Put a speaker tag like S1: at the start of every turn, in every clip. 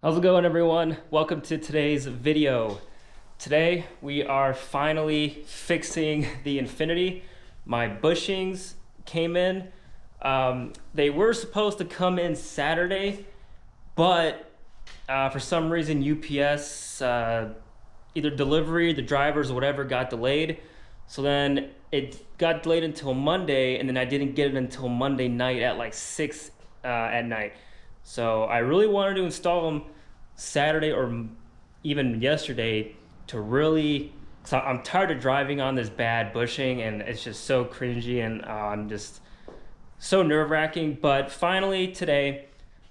S1: How's it going, everyone? Welcome to today's video. Today we are finally fixing the INFINITI. My bushings came in. They were supposed to come in Saturday, but for some reason UPS, either delivery, the drivers, or whatever, got delayed. So then it got delayed until Monday, and then I didn't get it until Monday night at like 6 at night. So I really wanted to install them Saturday or even yesterday to really, so I'm tired of driving on this bad bushing, and it's just so cringy, and I'm just so nerve-wracking. But finally today,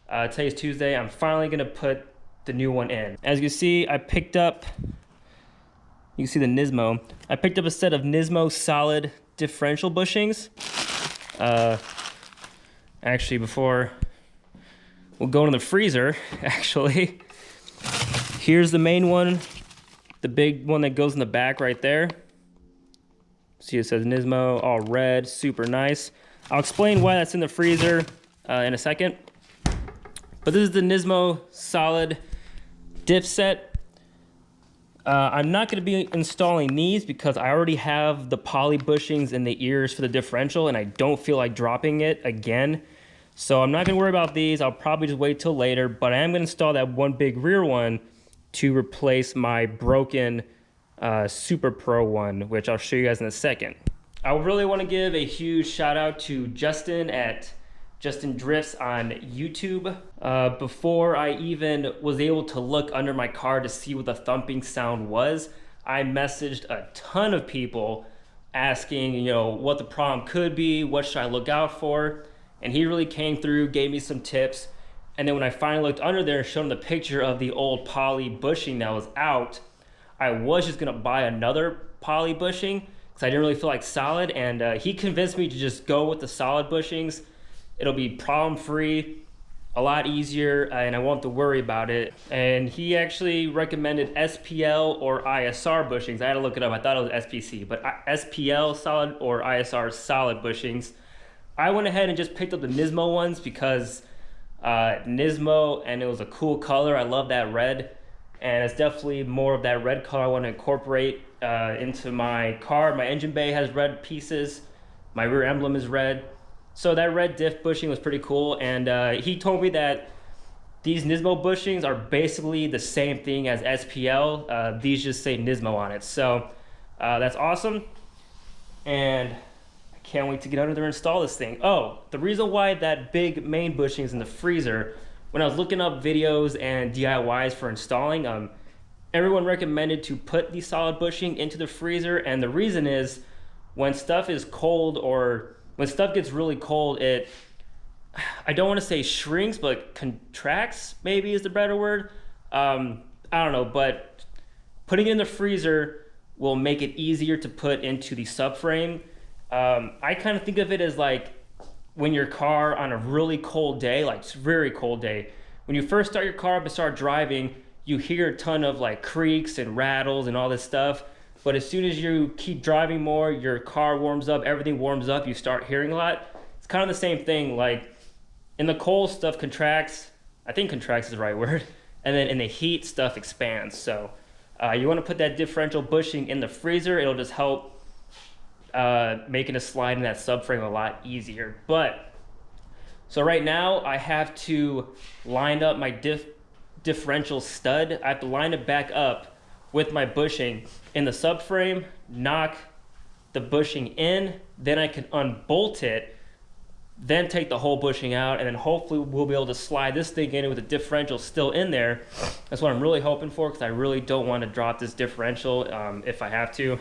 S1: today's Tuesday, I'm finally gonna put the new one in. As you can see, I picked up, you can see the Nismo. I picked up a set of Nismo solid differential bushings. Actually, before we'll go in the freezer, actually. Here's the main one, the big one that goes in the back right there. See, it says Nismo, all red, super nice. I'll explain why that's in the freezer in a second. But this is the Nismo solid diff set. I'm not going to be installing these because I already have the poly bushings in the ears for the differential, and I don't feel like dropping it again. So I'm not going to worry about these. I'll probably just wait till later, but I am going to install that one big rear one to replace my broken Super Pro one, which I'll show you guys in a second. I really want to give a huge shout out to Justin at Justin Drifts on YouTube. Before I even was able to look under my car to see what the thumping sound was, I messaged a ton of people asking, you know, what the problem could be, what should I look out for, and he really came through, gave me some tips. And then when I finally looked under there and showed him the picture of the old poly bushing that was out, I was just gonna buy another poly bushing because I didn't really feel like solid, and he convinced me to just go with the solid bushings. It'll be problem-free, a lot easier, and I won't have to worry about it. And he actually recommended SPL or ISR bushings. I had to look it up, I thought it was SPC, but SPL solid or ISR solid bushings. I went ahead and just picked up the Nismo ones because Nismo, and it was a cool color. I love that red, and it's definitely more of that red color I want to incorporate into my car. My engine bay has red pieces, my rear emblem is red, so that red diff bushing was pretty cool. And he told me that these Nismo bushings are basically the same thing as SPL. These just say Nismo on it, so that's awesome, and can't wait to get under there and install this thing. Oh, the reason why that big main bushing is in the freezer, when I was looking up videos and DIYs for installing, everyone recommended to put the solid bushing into the freezer, and the reason is when stuff is cold, or when stuff gets really cold, it, I don't want to say shrinks, but contracts maybe is the better word. I don't know, but putting it in the freezer will make it easier to put into the subframe. I kind of think of it as like when your car on a really cold day, like very cold day, when you first start your car up and start driving, you hear a ton of like creaks and rattles and all this stuff. But as soon as you keep driving more, your car warms up, everything warms up, you start hearing a lot. It's kind of the same thing. Like in the cold, stuff contracts. I think contracts is the right word. And then in the heat, stuff expands. So you want to put that differential bushing in the freezer. It'll just help making a slide in that subframe a lot easier. But so right now I have to line up my differential stud. I have to line it back up with my bushing in the subframe, knock the bushing in, then I can unbolt it, then take the whole bushing out, and then hopefully we'll be able to slide this thing in with the differential still in there. That's what I'm really hoping for, because I really don't want to drop this differential if I have to.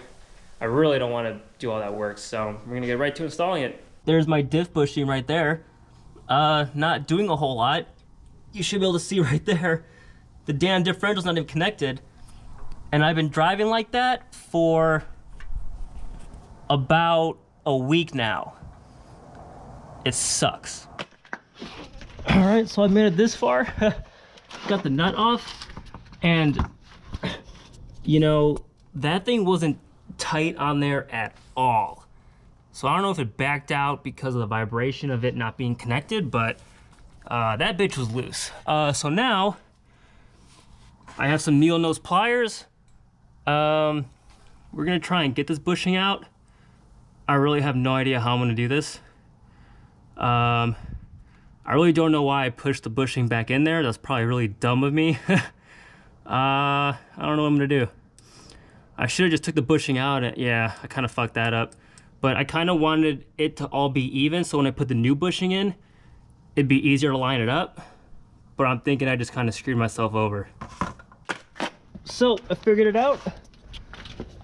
S1: I really don't want to do all that work, so we're gonna get right to installing it. There's my diff bushing right there. Not doing a whole lot. You should be able to see right there, the damn differential's not even connected. And I've been driving like that for about a week now. It sucks. All right, so I made it this far. Got the nut off, and you know, that thing wasn't tight on there at all. So I don't know if it backed out because of the vibration of it not being connected, but that bitch was loose. So now I have some needle nose pliers. We're gonna try and get this bushing out. I really have no idea how I'm gonna do this. I really don't know why I pushed the bushing back in there. That's probably really dumb of me. I don't know what I'm gonna do. I should have just took the bushing out. And, yeah, I kind of fucked that up. But I kind of wanted it to all be even, so when I put the new bushing in, it'd be easier to line it up. But I'm thinking I just kind of screwed myself over. So I figured it out.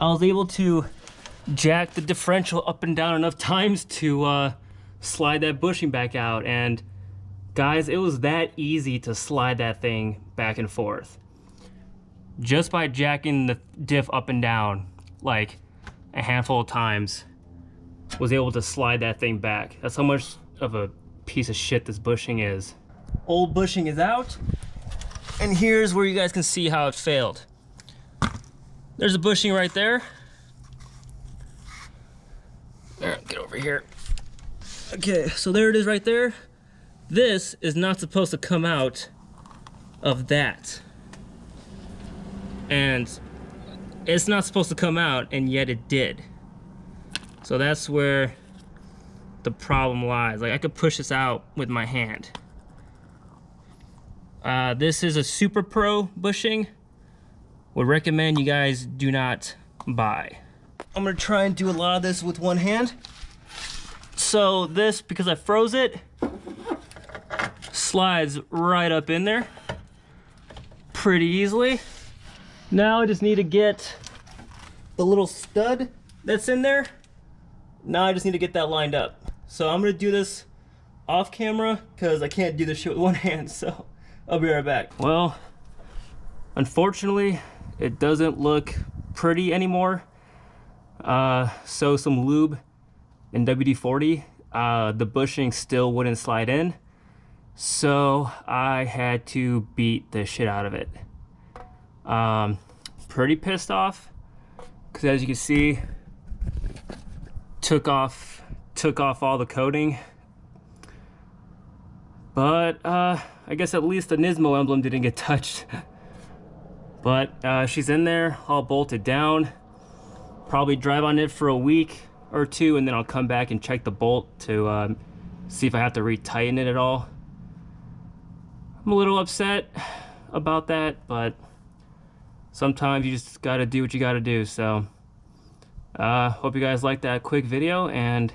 S1: I was able to jack the differential up and down enough times to slide that bushing back out. And guys, it was that easy to slide that thing back and forth. Just by jacking the diff up and down like a handful of times, was able to slide that thing back. That's how much of a piece of shit this bushing is. Old bushing is out, and here's where you guys can see how it failed. There's a bushing right there. There, get over here. Okay, so there it is right there. This is not supposed to come out of that. And it's not supposed to come out, and yet it did. So that's where the problem lies. Like, I could push this out with my hand. This is a Super Pro bushing. Would recommend you guys do not buy. I'm gonna try and do a lot of this with one hand. So this, because I froze it, slides right up in there pretty easily. Now I just need to get the little stud that's in there. Now I just need to get that lined up. So I'm gonna do this off camera because I can't do this shit with one hand, so I'll be right back. Well, unfortunately, it doesn't look pretty anymore. So some lube and WD-40, the bushing still wouldn't slide in. So I had to beat the shit out of it. Pretty pissed off because, as you can see, took off all the coating. But I guess at least the Nismo emblem didn't get touched. But she's in there, all bolted down. Probably drive on it for a week or two, and then I'll come back and check the bolt to see if I have to retighten it at all. I'm a little upset about that, but sometimes you just gotta do what you gotta do. So hope you guys liked that quick video, and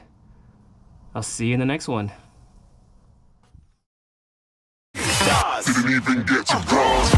S1: I'll see you in the next one.
S2: Didn't even get to bronze.